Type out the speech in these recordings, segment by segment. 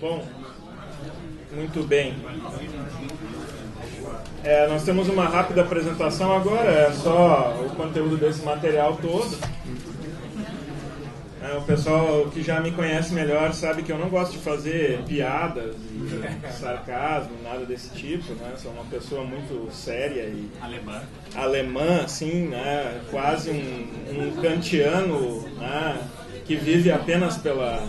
Bom, muito bem. Nós temos uma rápida apresentação agora, é só o conteúdo desse material todo. O pessoal que já me conhece melhor sabe que eu não gosto de fazer piadas e sarcasmo, nada desse tipo, né? Sou uma pessoa muito séria e alemã, assim, né? Quase um kantiano, né? Que vive apenas pela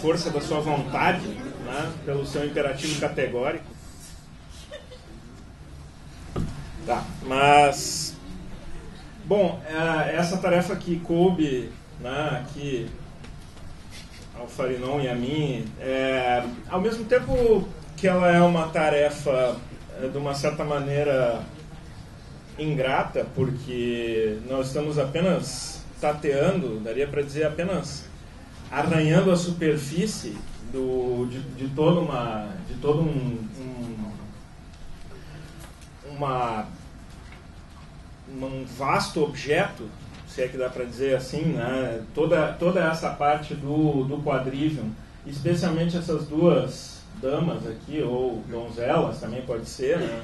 força da sua vontade, né? Pelo seu imperativo categórico. Tá, mas bom, essa tarefa que coube, né, aqui ao Farinon e a mim, ao mesmo tempo que ela é uma tarefa de uma certa maneira ingrata, porque nós estamos apenas tateando, daria para dizer apenas arranhando a superfície de todo um vasto objeto, se é que dá para dizer assim, né? Toda essa parte do quadrivium, especialmente essas duas damas aqui, ou donzelas também pode ser, né?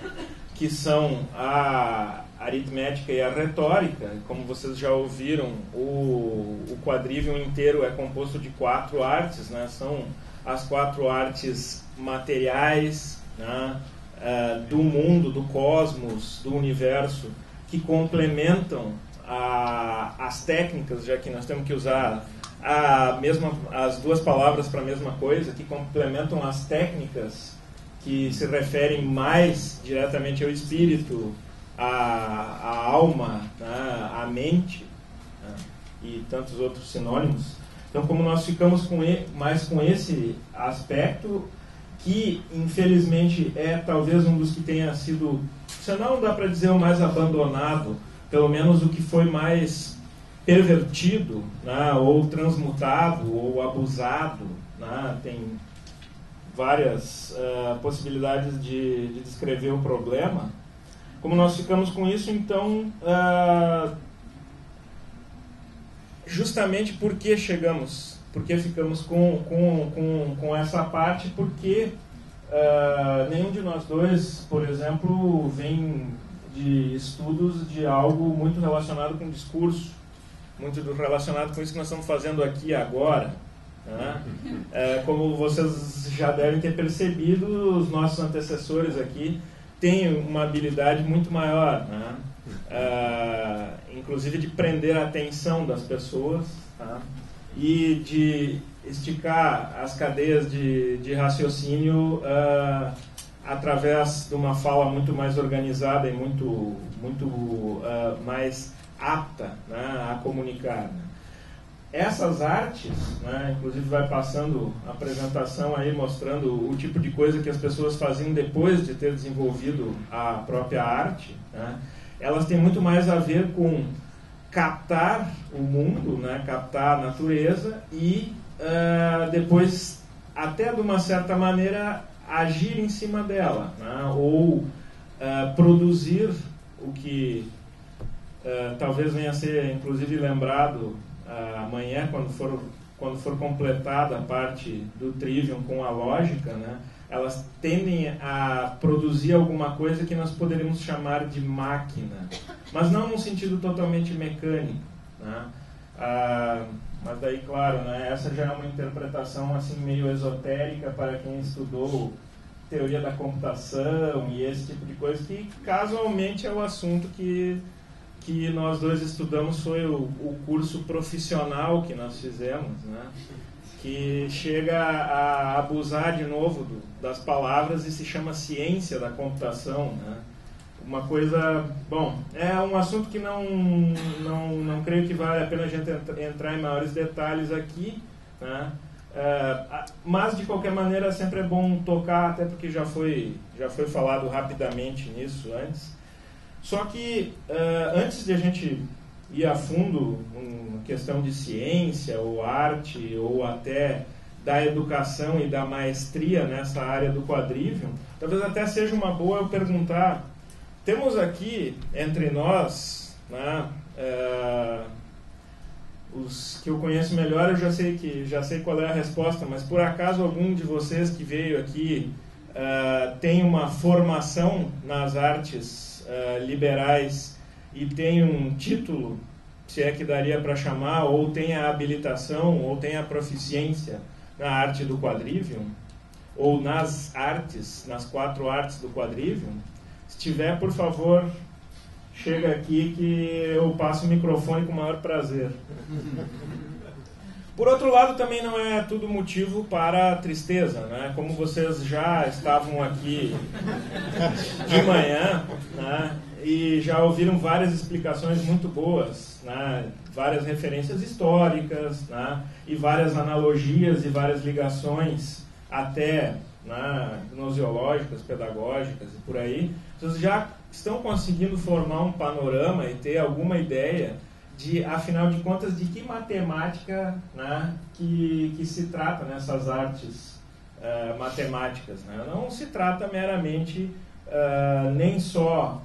Que são a aritmética e a retórica. Como vocês já ouviram, o quadrivium inteiro é composto de 4 artes, né? São as 4 artes materiais, né? Do mundo, do cosmos, do universo, que complementam as técnicas, já que nós temos que usar as duas palavras para a mesma coisa, que complementam as técnicas que se referem mais diretamente ao espírito, à alma, né, à mente, né, e tantos outros sinônimos. Então, como nós ficamos mais com esse aspecto, que infelizmente é talvez um dos que tenha sido, se não dá para dizer o mais abandonado, pelo menos o que foi mais pervertido, né, ou transmutado, ou abusado, né, tem várias possibilidades de descrever o problema. Como nós ficamos com isso, então, justamente por que ficamos com essa parte? Porque nenhum de nós dois, por exemplo, vem de estudos de algo muito relacionado com discurso, muito relacionado com isso que nós estamos fazendo aqui agora, né? Como vocês já devem ter percebido, os nossos antecessores aqui têm uma habilidade muito maior, né? Inclusive de prender a atenção das pessoas, tá? E de esticar as cadeias de raciocínio através de uma fala muito mais organizada e muito mais apta, né, a comunicar, né? Essas artes, né, inclusive vai passando a apresentação aí mostrando o tipo de coisa que as pessoas faziam depois de ter desenvolvido a própria arte, né? Elas têm muito mais a ver com captar o mundo, né, captar a natureza e depois, até de uma certa maneira, agir em cima dela, né, ou produzir o que talvez venha a ser, inclusive, lembrado amanhã, quando for completada a parte do trivium com a lógica, né, elas tendem a produzir alguma coisa que nós poderíamos chamar de máquina, mas não num sentido totalmente mecânico, né? Mas daí, claro, né, essa já é uma interpretação assim meio esotérica para quem estudou teoria da computação e esse tipo de coisa, que casualmente é o assunto que nós dois estudamos, foi o curso profissional que nós fizemos, né? Que chega a abusar de novo das palavras e se chama ciência da computação, né? Uma coisa, bom, é um assunto que não creio que vale a pena a gente entrar em maiores detalhes aqui, né? Mas de qualquer maneira sempre é bom tocar, até porque já foi falado rapidamente nisso antes. Só que antes de a gente ir a fundo em questão de ciência ou arte ou até da educação e da maestria nessa área do quadrivium, talvez até seja uma boa eu perguntar, temos aqui entre nós, né, os que eu conheço melhor, eu já sei qual é a resposta, mas por acaso algum de vocês que veio aqui tem uma formação nas artes liberais e tem um título, se é que daria para chamar, ou tem a habilitação, ou tem a proficiência na arte do quadrivium, ou nas artes, nas 4 artes do quadrivium? Se tiver, por favor, chega aqui que eu passo o microfone com o maior prazer. Por outro lado, também não é tudo motivo para tristeza, né? Como vocês já estavam aqui de manhã, né? E já ouviram várias explicações muito boas, né? Várias referências históricas, né? E várias analogias e várias ligações até, né, gnoseológicas, pedagógicas e por aí. Vocês já estão conseguindo formar um panorama e ter alguma ideia de, afinal de contas, de que matemática, né, que se trata nessas artes matemáticas, né? Não se trata meramente nem só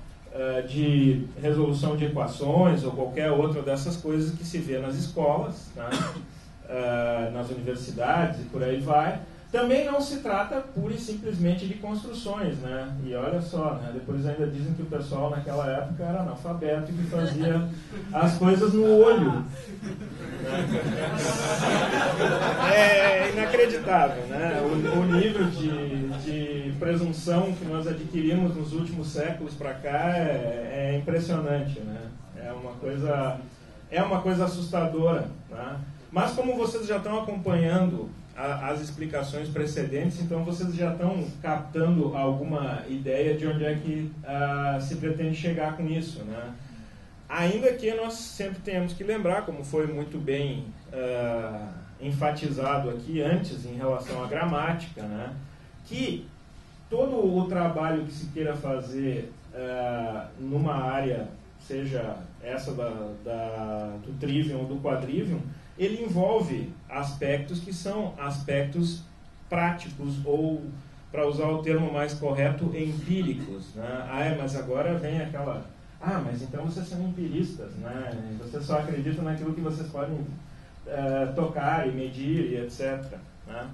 de resolução de equações ou qualquer outra dessas coisas que se vê nas escolas, né, nas universidades e por aí vai. Também não se trata pura e simplesmente de construções, né? E olha só, né? Depois ainda dizem que o pessoal naquela época era analfabeto e que fazia as coisas no olho. Né? É inacreditável, né? O nível de presunção que nós adquirimos nos últimos séculos para cá é impressionante, né? É uma coisa assustadora, né? Mas como vocês já estão acompanhando as explicações precedentes, então vocês já estão captando alguma ideia de onde é que se pretende chegar com isso, né? Ainda que nós sempre tenhamos que lembrar, como foi muito bem enfatizado aqui antes em relação à gramática, né, que todo o trabalho que se queira fazer numa área, seja essa do trivium ou do quadrivium, ele envolve aspectos que são aspectos práticos ou, para usar o termo mais correto, empíricos, né? Mas agora vem aquela... mas então vocês são empiristas, né? Vocês só acreditam naquilo que vocês podem tocar e medir e etc. Né?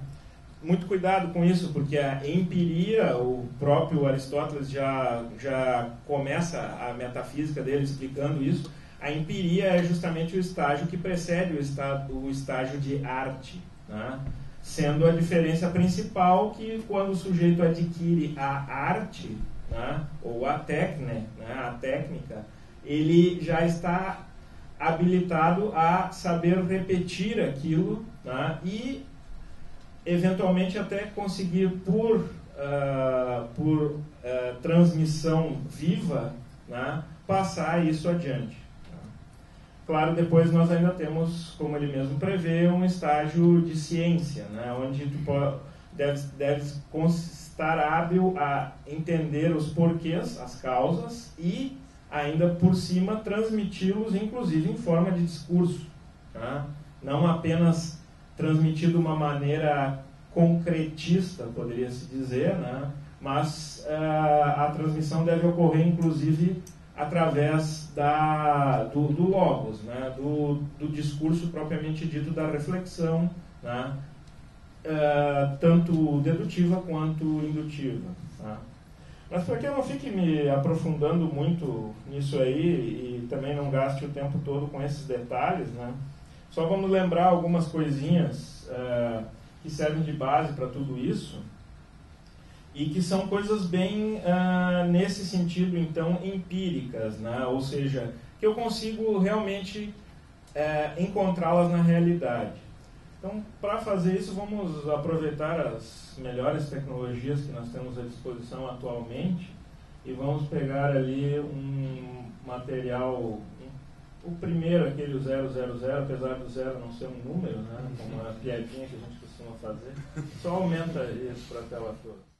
Muito cuidado com isso, porque a empiria, o próprio Aristóteles já começa a metafísica dele explicando isso. A empiria é justamente o estágio que precede o estágio de arte, né? Sendo a diferença principal que quando o sujeito adquire a arte, né, ou a técnica, né, a técnica, ele já está habilitado a saber repetir aquilo, né, e eventualmente até conseguir por transmissão viva, né, passar isso adiante. Claro, depois nós ainda temos, como ele mesmo prevê, um estágio de ciência, né, onde tu deves estar hábil a entender os porquês, as causas, e ainda por cima transmiti-los, inclusive em forma de discurso. Tá? Não apenas transmitir de uma maneira concretista, poderia-se dizer, né, mas a transmissão deve ocorrer, inclusive, através do logos, né, do discurso propriamente dito, da reflexão, né, tanto dedutiva quanto indutiva. Tá? Mas para que eu não fique me aprofundando muito nisso aí e também não gaste o tempo todo com esses detalhes, né, só vamos lembrar algumas coisinhas que servem de base para tudo isso, e que são coisas bem, nesse sentido, então, empíricas, né? Ou seja, que eu consigo realmente encontrá-las na realidade. Então, para fazer isso, vamos aproveitar as melhores tecnologias que nós temos à disposição atualmente e vamos pegar ali um material, o primeiro, aquele 000, apesar do 0 não ser um número, né? Como a piadinha que a gente costuma fazer. Só aumenta isso para a tela toda.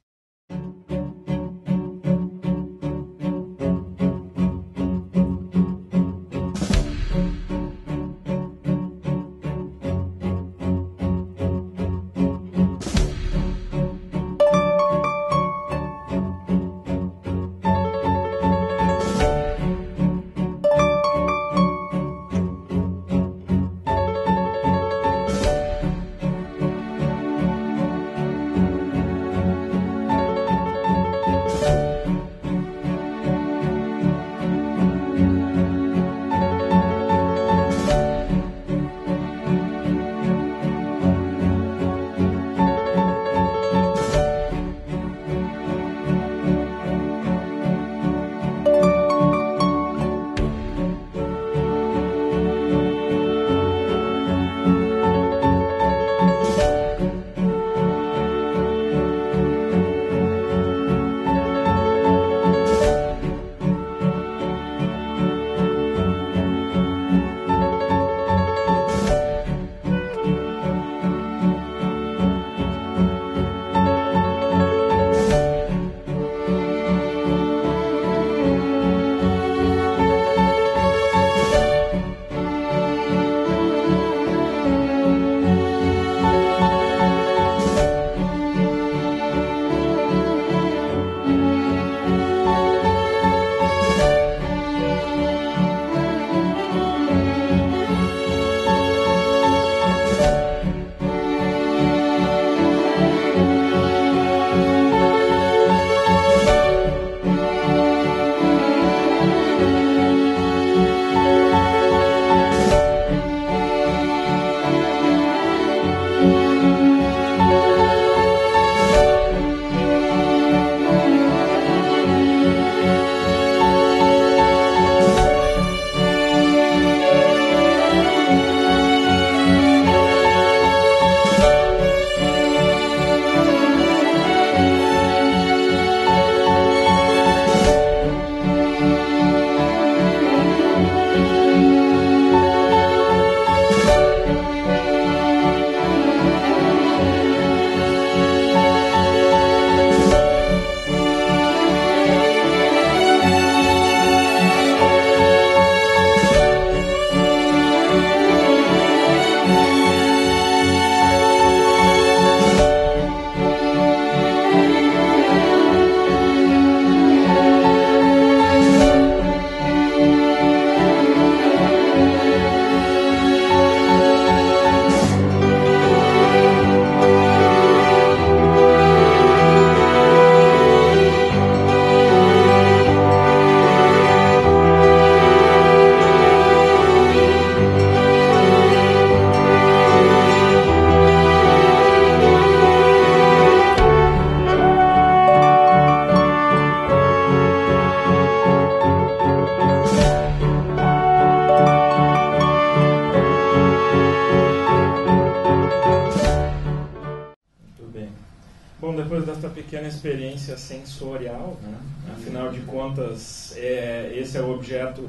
pequena experiência sensorial, né? Afinal de contas, esse é o objeto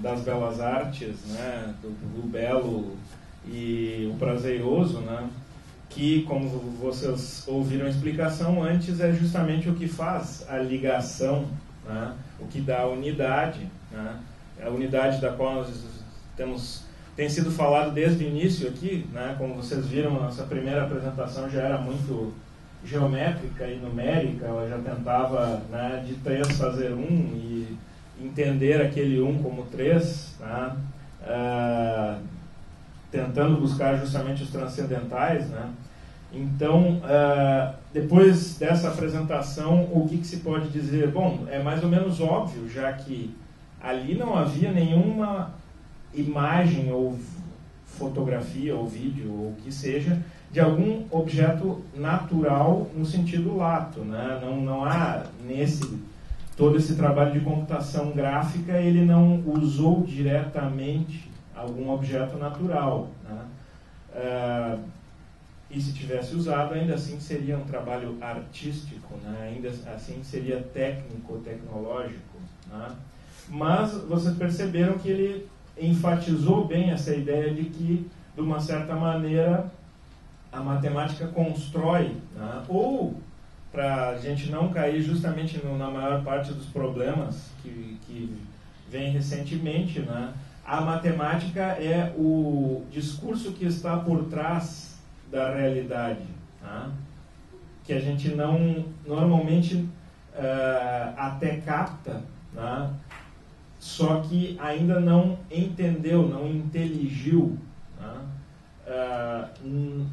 das belas artes, né? do belo e o prazeroso, né? Que, como vocês ouviram a explicação antes, é justamente o que faz a ligação, né? O que dá a unidade, né? A unidade da qual nós tem sido falado desde o início aqui, né? Como vocês viram, a nossa primeira apresentação já era muito geométrica e numérica, ela já tentava, né, de 3 fazer 1 e entender aquele 1 como 3, né? Tentando buscar justamente os transcendentais, né? Então, depois dessa apresentação, o que se pode dizer? Bom, é mais ou menos óbvio, já que ali não havia nenhuma imagem ou fotografia ou vídeo ou o que seja de algum objeto natural no sentido lato, né? Não há todo esse trabalho de computação gráfica, ele não usou diretamente algum objeto natural, né? E se tivesse usado, ainda assim seria um trabalho artístico, né? Ainda assim seria técnico, tecnológico, né? Mas vocês perceberam que ele enfatizou bem essa ideia de que, de uma certa maneira, a matemática constrói, né? Ou, para a gente não cair justamente na maior parte dos problemas que vem recentemente, né? A matemática é o discurso que está por trás da realidade, né? Que a gente não, normalmente, até capta, né? Só que ainda não entendeu, não inteligiu, né?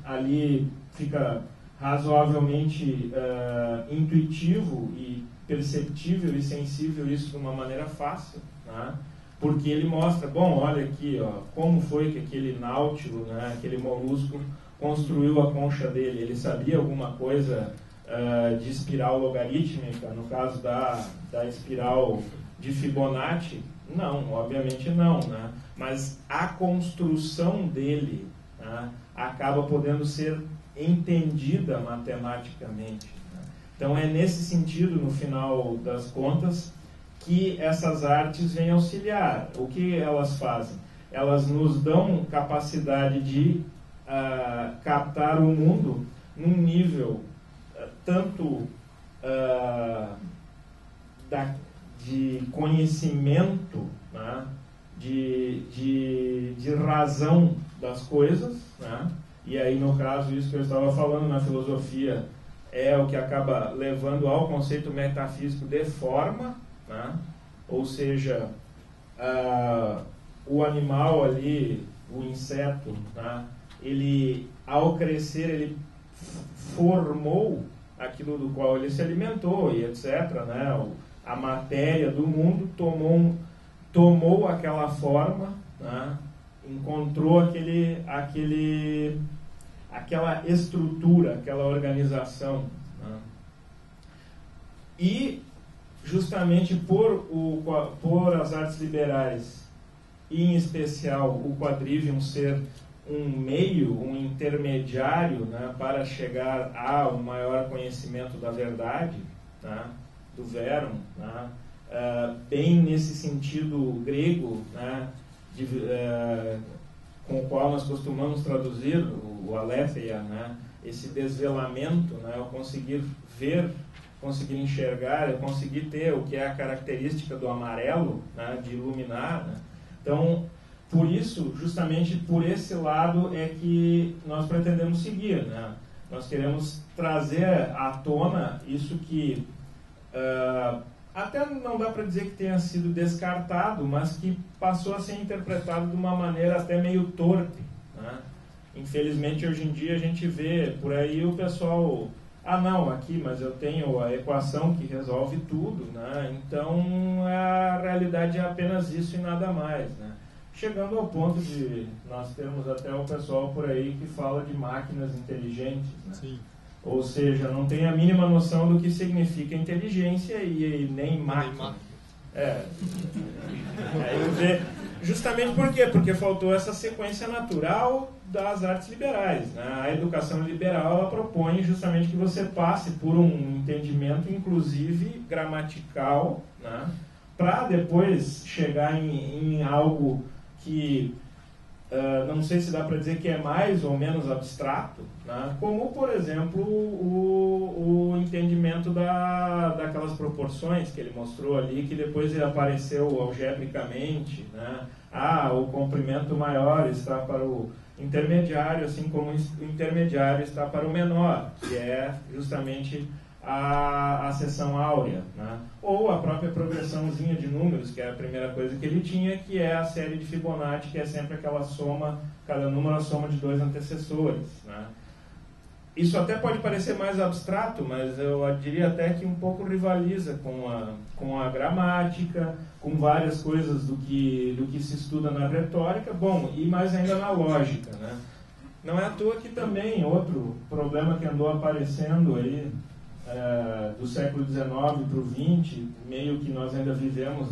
Ali fica razoavelmente intuitivo e perceptível e sensível isso de uma maneira fácil, né? Porque ele mostra, bom, olha aqui, ó, como foi que aquele náutilo, né, aquele molusco, construiu a concha dele. Ele sabia alguma coisa de espiral logarítmica, no caso da espiral de Fibonacci? Não, obviamente não, né? Mas a construção dele, né, acaba podendo ser entendida matematicamente, né? Então é nesse sentido, no final das contas, que essas artes vêm auxiliar. O que elas fazem? Elas nos dão capacidade de captar o mundo num nível tanto de conhecimento, né? de razão das coisas, né? E aí, no caso, isso que eu estava falando na filosofia é o que acaba levando ao conceito metafísico de forma, né? Ou seja, o animal ali, o inseto, né? Ele, ao crescer, ele formou aquilo do qual ele se alimentou e etc., né? A matéria do mundo tomou aquela forma, né? Encontrou aquela estrutura, aquela organização, né? E justamente por as artes liberais, e em especial o quadrivium ser um meio, um intermediário, né, para chegar ao maior conhecimento da verdade, né, do verum, né, bem nesse sentido grego, né, com o qual nós costumamos traduzir o aletheia, né, esse desvelamento, né, eu conseguir ver, conseguir enxergar, eu conseguir ter o que é a característica do amarelo, né, de iluminar, né. Então, por isso, justamente por esse lado é que nós pretendemos seguir, né? Nós queremos trazer à tona isso que até não dá para dizer que tenha sido descartado, mas que passou a ser interpretado de uma maneira até meio torpe, né? Infelizmente, hoje em dia a gente vê por aí o pessoal, não, aqui, mas eu tenho a equação que resolve tudo, né? Então a realidade é apenas isso e nada mais, né? Chegando ao ponto de nós termos até o pessoal por aí que fala de máquinas inteligentes, né? Sim. Ou seja, não tem a mínima noção do que significa inteligência e nem máquina. Aí Justamente por quê? Porque faltou essa sequência natural das artes liberais, né? A educação liberal, ela propõe justamente que você passe por um entendimento, inclusive gramatical, né? Para depois chegar em algo que não sei se dá para dizer que é mais ou menos abstrato, né? Como, por exemplo, o entendimento daquelas proporções que ele mostrou ali, que depois apareceu algebricamente, né? O comprimento maior está para o intermediário, assim como o intermediário está para o menor, que é justamente a seção áurea, né? Ou a própria progressãozinha de números, que é a primeira coisa que ele tinha, que é a série de Fibonacci, que é sempre aquela soma, cada número a soma de 2 antecessores, né? Isso até pode parecer mais abstrato, mas eu diria até que um pouco rivaliza com a gramática, com várias coisas do que se estuda na retórica, bom, e mais ainda na lógica, né? Não é à toa que também outro problema que andou aparecendo aí, do século XIX para o XX, meio que nós ainda vivemos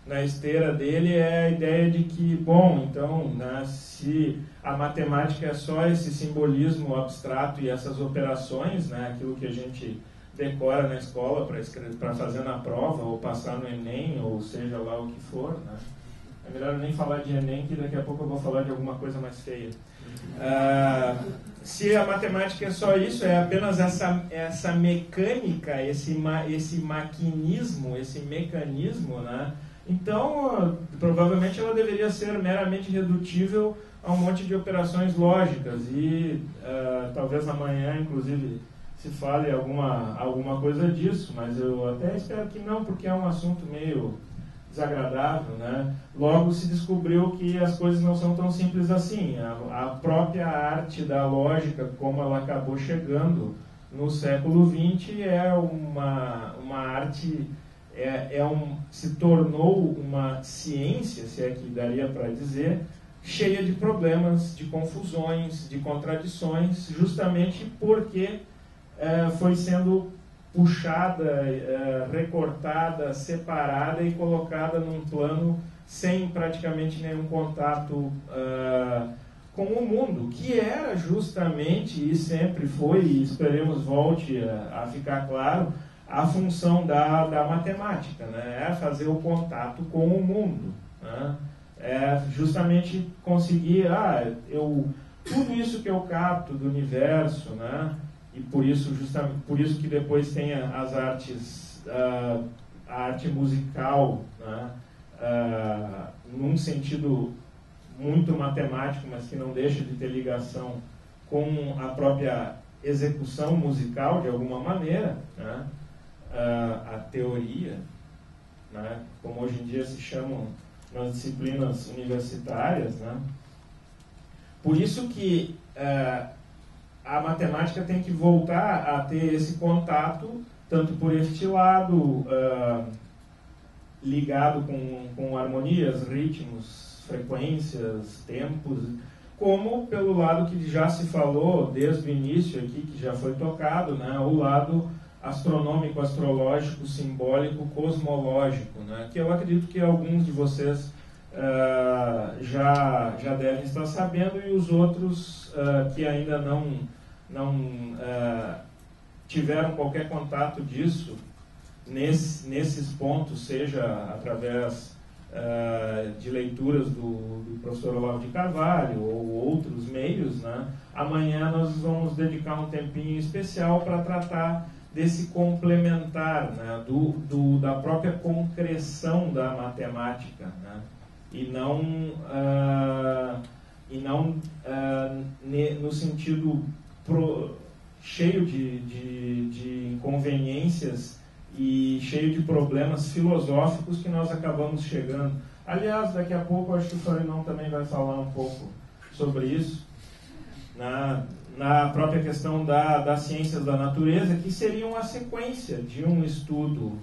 na esteira dele, é a ideia de que, bom, então, né, se a matemática é só esse simbolismo abstrato e essas operações, né, aquilo que a gente decora na escola para fazer na prova, ou passar no Enem, ou seja lá o que for, né? É melhor nem falar de Enem, que daqui a pouco eu vou falar de alguma coisa mais feia. Se a matemática é só isso, é apenas essa mecânica, esse maquinismo, esse mecanismo, né? Então, provavelmente ela deveria ser meramente redutível a um monte de operações lógicas e talvez amanhã, inclusive, se fale alguma coisa disso, mas eu até espero que não, porque é um assunto meio desagradável, né? Logo se descobriu que as coisas não são tão simples assim. A própria arte da lógica, como ela acabou chegando no século XX, é uma arte, se tornou uma ciência, se é que daria para dizer, cheia de problemas, de confusões, de contradições, justamente porque foi sendo puxada, recortada, separada e colocada num plano sem praticamente nenhum contato com o mundo, que era justamente, e sempre foi, e esperemos volte a ficar claro, a função da matemática, né? É fazer o contato com o mundo, né? É justamente conseguir, tudo isso que eu capto do universo, né? E por isso, justamente, por isso que depois tem as artes, a arte musical, né? Num sentido muito matemático, mas que não deixa de ter ligação com a própria execução musical, de alguma maneira, né? A teoria, né? Como hoje em dia se chamam nas disciplinas universitárias, né? Por isso que a matemática tem que voltar a ter esse contato, tanto por este lado, ligado com harmonias, ritmos, frequências, tempos, como pelo lado que já se falou desde o início aqui, que já foi tocado, né, o lado astronômico, astrológico, simbólico, cosmológico, né, que eu acredito que alguns de vocês já devem estar sabendo, e os outros que ainda não tiveram qualquer contato disso, nesses pontos, seja através de leituras do professor Olavo de Carvalho ou outros meios, né? Amanhã nós vamos dedicar um tempinho especial para tratar desse complementar, né? Da própria concreção da matemática, né? E não no sentido cheio de inconveniências e cheio de problemas filosóficos que nós acabamos chegando. Aliás, daqui a pouco acho que o Florinão também vai falar um pouco sobre isso, na própria questão das ciências da natureza, que seriam a sequência de um estudo,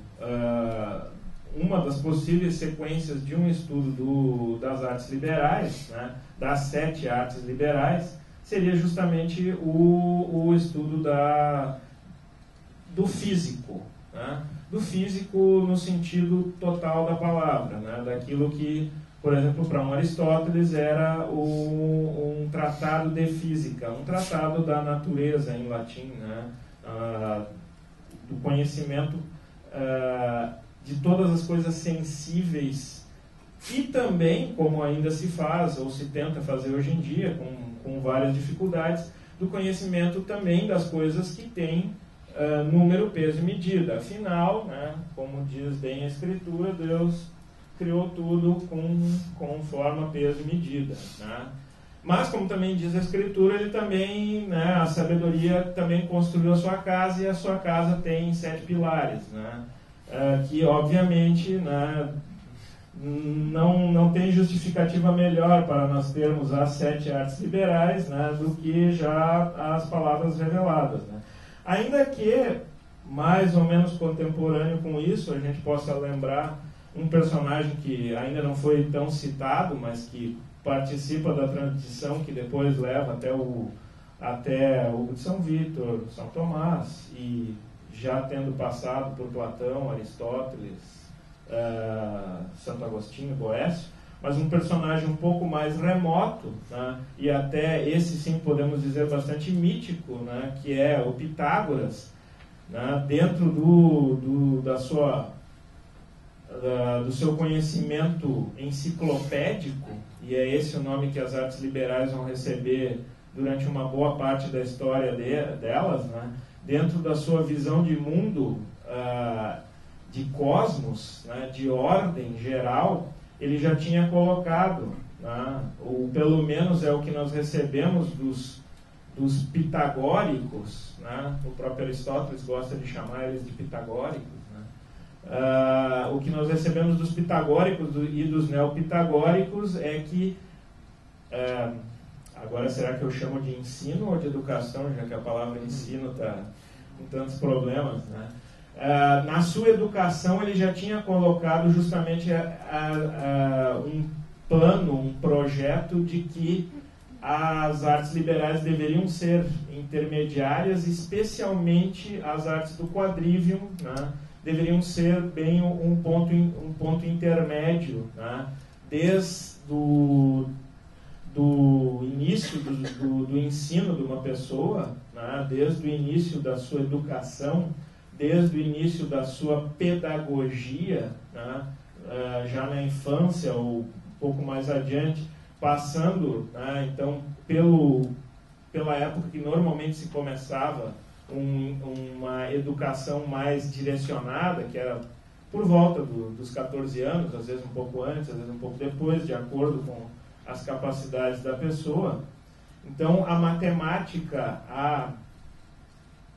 uma das possíveis sequências de um estudo das artes liberais, né, das 7 artes liberais, seria justamente o estudo do físico, né? Do físico no sentido total da palavra, né? Daquilo que Por exemplo, para um Aristóteles era um tratado de física, um tratado da natureza em latim, né? Do conhecimento de todas as coisas sensíveis e também, como ainda se faz ou se tenta fazer hoje em dia, com várias dificuldades, do conhecimento também das coisas que têm número, peso e medida. Afinal, né, como diz bem a Escritura, Deus criou tudo com forma, peso e medida. Né? Mas, como também diz a Escritura, ele também, né, a sabedoria também construiu a sua casa, e a sua casa tem 7 pilares, né? Que, obviamente, né, não tem justificativa melhor para nós termos as 7 artes liberais, né, do que já as palavras reveladas. Né? Ainda que, mais ou menos contemporâneo com isso, a gente possa lembrar um personagem que ainda não foi tão citado, mas que participa da tradição que depois leva até o de São Vítor, São Tomás, e já tendo passado por Platão, Aristóteles, Santo Agostinho, Boécio, mas um personagem um pouco mais remoto, né, e até esse sim podemos dizer bastante mítico, né, que é o Pitágoras, né, dentro do seu conhecimento enciclopédico, e é esse o nome que as artes liberais vão receber durante uma boa parte da história delas, né, dentro da sua visão de mundo, de cosmos, né, de ordem geral, ele já tinha colocado, né, ou pelo menos é o que nós recebemos dos pitagóricos, né, o próprio Aristóteles gosta de chamar eles de pitagóricos, né, o que nós recebemos dos pitagóricos e dos neopitagóricos é que, agora será que eu chamo de ensino ou de educação, já que a palavra ensino está com tantos problemas, né? Na sua educação ele já tinha colocado justamente um plano, um projeto de que as artes liberais deveriam ser intermediárias, especialmente as artes do quadrivium, né, deveriam ser bem um ponto intermédio, né, desde do início do ensino de uma pessoa, né, desde o início da sua educação, desde o início da sua pedagogia, né, já na infância ou um pouco mais adiante, passando, né, então, pela época que normalmente se começava uma educação mais direcionada, que era por volta dos 14 anos, às vezes um pouco antes, às vezes um pouco depois, de acordo com as capacidades da pessoa. Então, a matemática, a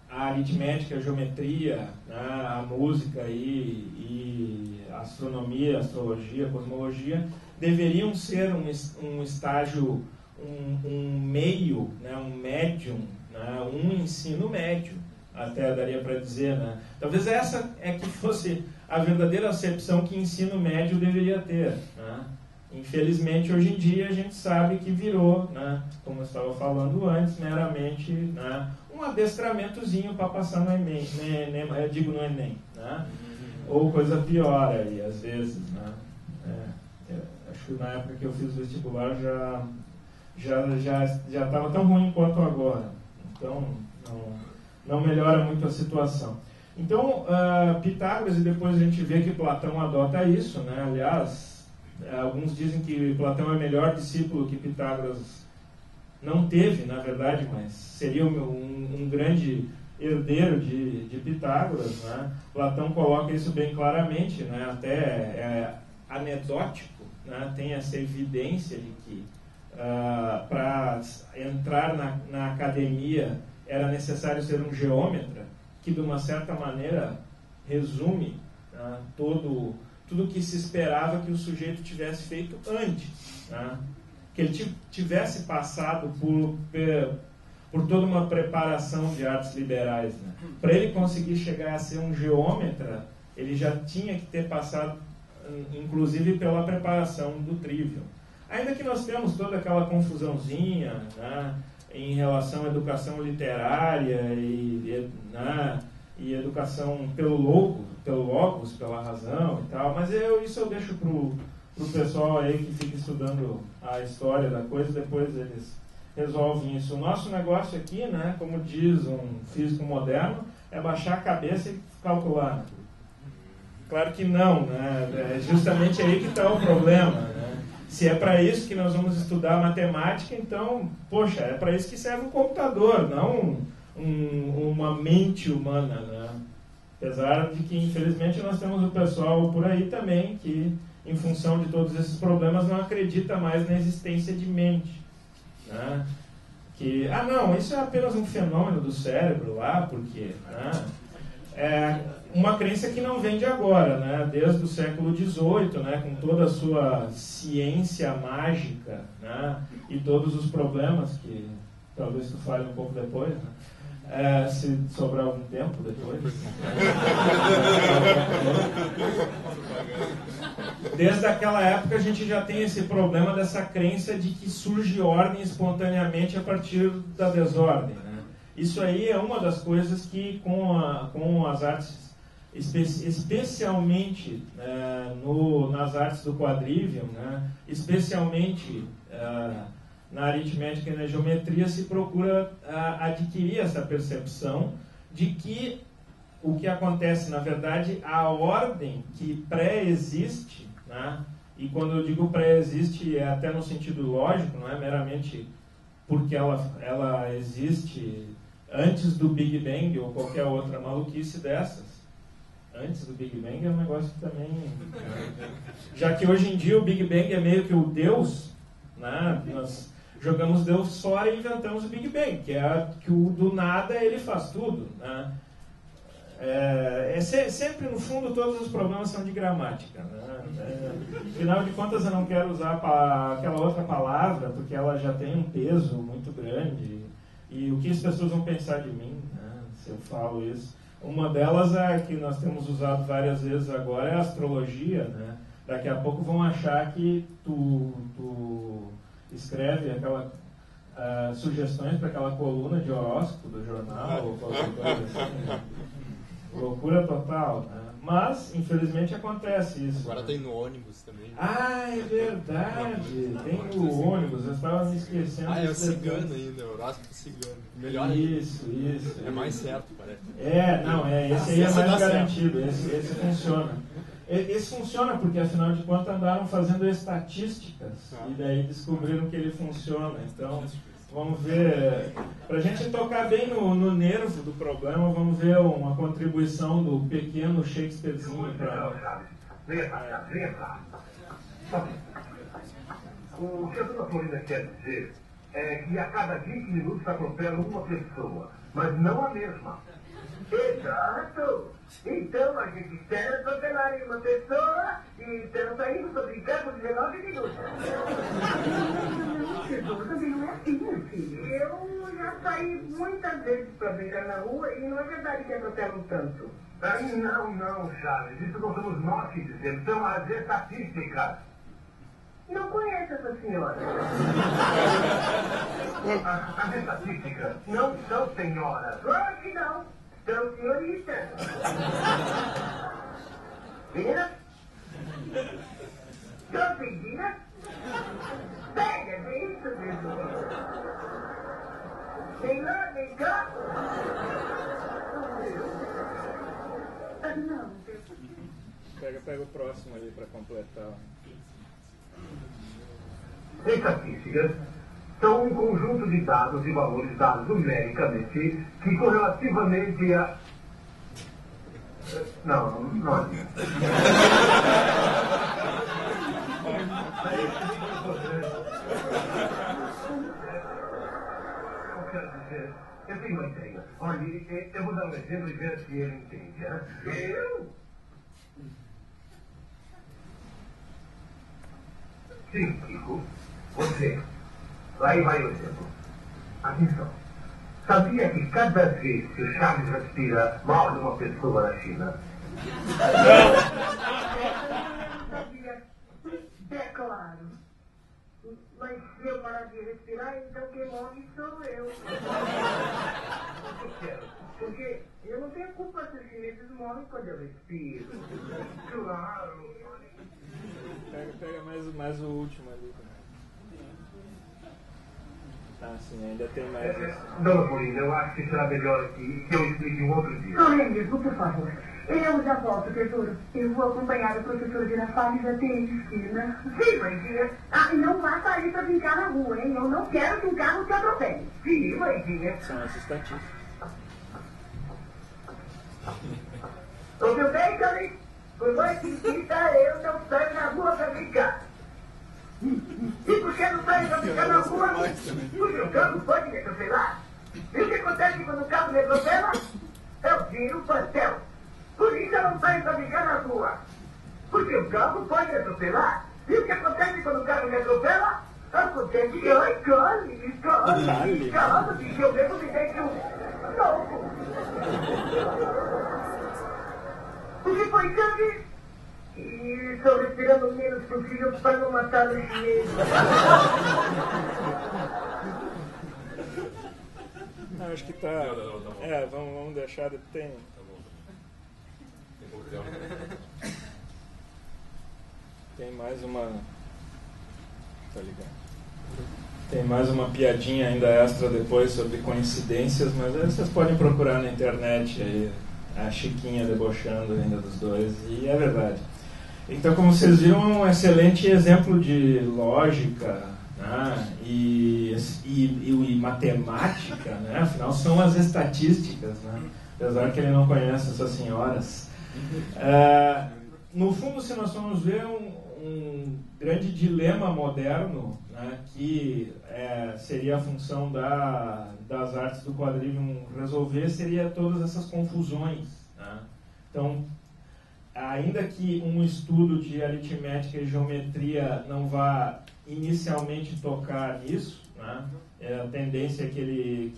aritmética, a geometria, né, a música e a astronomia, a astrologia, a cosmologia, deveriam ser um estágio, um meio, né, um médium, né, um ensino médio, até daria para dizer. Né? Talvez essa é que fosse a verdadeira acepção que ensino médio deveria ter. Né? Infelizmente, hoje em dia, a gente sabe que virou, né, como eu estava falando antes, meramente, né, um adestramentozinho para passar no Enem, eu digo no Enem, né? Ou coisa pior aí, às vezes. Né? Acho que na época que eu fiz o vestibular já estava tão ruim quanto agora. Então, não melhora muito a situação. Então, Pitágoras, e depois a gente vê que Platão adota isso, né? Aliás, alguns dizem que Platão é melhor discípulo que Pitágoras não teve, na verdade, mas seria um grande herdeiro de Pitágoras. Né? Platão coloca isso bem claramente, né? Até anedótico, né? Tem essa evidência de que para entrar na academia era necessário ser um geômetra, que de uma certa maneira resume, né, tudo que se esperava que o sujeito tivesse feito antes, né? Que ele tivesse passado por toda uma preparação de artes liberais. Né? Para ele conseguir chegar a ser um geômetra, ele já tinha que ter passado, inclusive, pela preparação do trivium. Ainda que nós temos toda aquela confusãozinha, né, em relação à educação literária e educação pelo logos, pela razão e tal, mas isso eu deixo para para o pessoal aí que fica estudando a história da coisa, depois eles resolvem isso. O nosso negócio aqui, né, como diz um físico moderno, é baixar a cabeça e calcular. Claro que não, né? É justamente aí que está o problema, né? Se é para isso que nós vamos estudar matemática, então, poxa, é para isso que serve o computador, não uma mente humana, né? Apesar de que, infelizmente, nós temos o pessoal por aí também que, em função de todos esses problemas, não acredita mais na existência de mente, né? Que, não, isso é apenas um fenômeno do cérebro lá, porque, né? É uma crença que não vem de agora, né? Desde o século XVIII, né? Com toda a sua ciência mágica, né? E todos os problemas que talvez tu fale um pouco depois, né? Se sobrar algum tempo depois. Desde aquela época a gente já tem esse problema dessa crença de que surge ordem espontaneamente a partir da desordem, né? Isso aí é uma das coisas que com as artes, especialmente nas artes do quadrivium, né? Especialmente na aritmética e na geometria, se procura adquirir essa percepção de que o que acontece, na verdade, a ordem que pré-existe, né? E quando eu digo pré-existe é até no sentido lógico, não é meramente porque ela existe antes do Big Bang ou qualquer outra maluquice dessas. Antes do Big Bang é um negócio que também... Já que hoje em dia o Big Bang é meio que o Deus, né? Nós jogamos Deus fora e inventamos o Big Bang, que é que do nada ele faz tudo, né? Sempre, no fundo, todos os problemas são de gramática, né? Afinal de contas, eu não quero usar aquela outra palavra, porque ela já tem um peso muito grande. E o que as pessoas vão pensar de mim, né, se eu falo isso? Uma delas é que nós temos usado várias vezes agora, é a astrologia, né? Daqui a pouco vão achar que tu escreve aquela sugestões para aquela coluna de horóscopo do jornal, ou qualquer coisa assim, né? Loucura total, né? Mas, infelizmente, acontece isso. Agora tem no ônibus também. É verdade. Tem no ônibus. Eu estava me esquecendo. É o cigano ainda, o horóscopo cigano. Melhor isso. É mais certo, parece. Esse aí é mais garantido. Esse funciona. Esse funciona porque, afinal de contas, andaram fazendo estatísticas e daí descobriram que ele funciona. Então, vamos ver, para a gente tocar bem no nervo do problema, vamos ver uma contribuição do pequeno Shakespearezinho para... Venha cá. O que a dona Florinda quer dizer é que a cada 20 minutos atropelam uma pessoa, mas não a mesma. Exato! Então a gente espera atropelar uma pessoa e estamos saindo sobre brincando por 19 minutos. Não, também não é assim, meu filho. Eu já saí muitas vezes para brincar na rua e não é verdade que atropelam tanto. Não, Charles. Isso não somos nós que dizemos, são as estatísticas. Não conheço essa senhora. As estatísticas não são senhoras. Claro que não. São senhoritas. Meninas? São meninas? Pega, é isso mesmo. Vem lá, vem cá. Não. Pega o próximo ali para completar. Estatísticas são um conjunto de dados e valores dados numericamente que correlativamente a... Não adianta. Eu quero dizer, eu tenho uma ideia. Olha, eu vou dar um exemplo e ver se ele entende. Sim, Kiko. Você. Aí vai o exemplo. Atenção. Sabia que cada vez que o Charles respira, morre uma pessoa na China? Sabia? É claro. Mas se eu parar de respirar, então quem morre sou eu. Eu quero. Porque Eu não tenho culpa se os chineses morrem quando eu respiro. Claro. Pega mais o último ali. Ah, sim, ainda tem mais isso. Dona Paulina, eu acho que será melhor que eu explique um outro dia. Não é mesmo, por favor. Eu já volto, tesouro. Eu vou acompanhar o professor Girafales até a esquina. Sim, mãezinha. Ah, e não vá sair para brincar na rua, hein? Eu não quero que um carro te atropele. Sim, mãezinha. São as estatísticas. Ô, meu bem, Cali, por mais que insista, eu não saio na rua para brincar. E por que não saio para brincar na rua? Porque o carro pode me atropelar. E o que acontece quando o carro me atropela? Eu viro o pastel. Por isso eu não saio para brincar na rua. Porque o carro pode me atropelar. E o que acontece quando o carro me atropela? Acontece que, ai, cale, que eu mesmo me deixo louco. O que foi, Cali? E estou respirando menos possível para não matar os chineses. Não, acho que tá. Não. É, vamos deixar. Tem. Tá bom. Tem pouco tempo. Tem mais uma. Tá ligado? Tem mais uma piadinha ainda extra depois sobre coincidências, mas aí vocês podem procurar na internet aí a Chiquinha debochando ainda dos dois, e é verdade. Então, como vocês viram, é um excelente exemplo de lógica, né, e matemática, né, afinal são as estatísticas, né, apesar que ele não conhece essas senhoras. No fundo, se nós formos ver um grande dilema moderno, né, que seria a função das artes do quadrivium resolver, seria todas essas confusões, né? Então, ainda que um estudo de aritmética e geometria não vá inicialmente tocar nisso, né, a tendência é que ele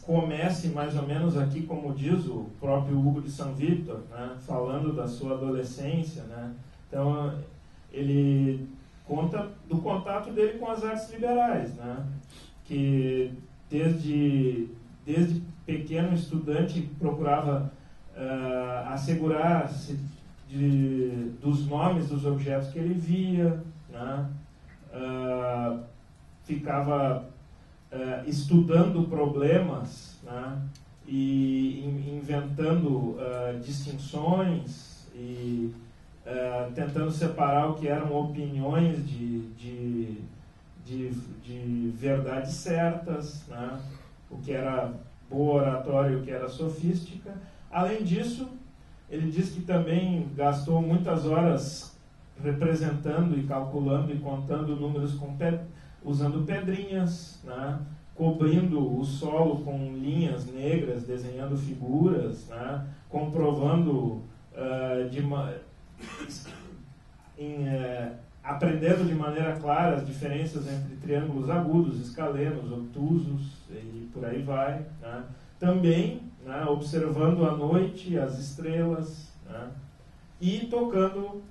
comece mais ou menos aqui, como diz o próprio Hugo de São Victor, né, falando da sua adolescência, né? Então, ele conta do contato dele com as artes liberais, né, que desde pequeno estudante procurava assegurar-se dos nomes dos objetos que ele via, né, ficava estudando problemas, né, e inventando distinções e tentando separar o que eram opiniões de verdades certas, né, o que era boa oratória e o que era sofística. Além disso, ele diz que também gastou muitas horas representando e calculando e contando números usando pedrinhas, né, cobrindo o solo com linhas negras, desenhando figuras, né, comprovando aprendendo de maneira clara as diferenças entre triângulos agudos, escalenos, obtusos e por aí vai, né. Também, né, observando à noite as estrelas, né, e tocando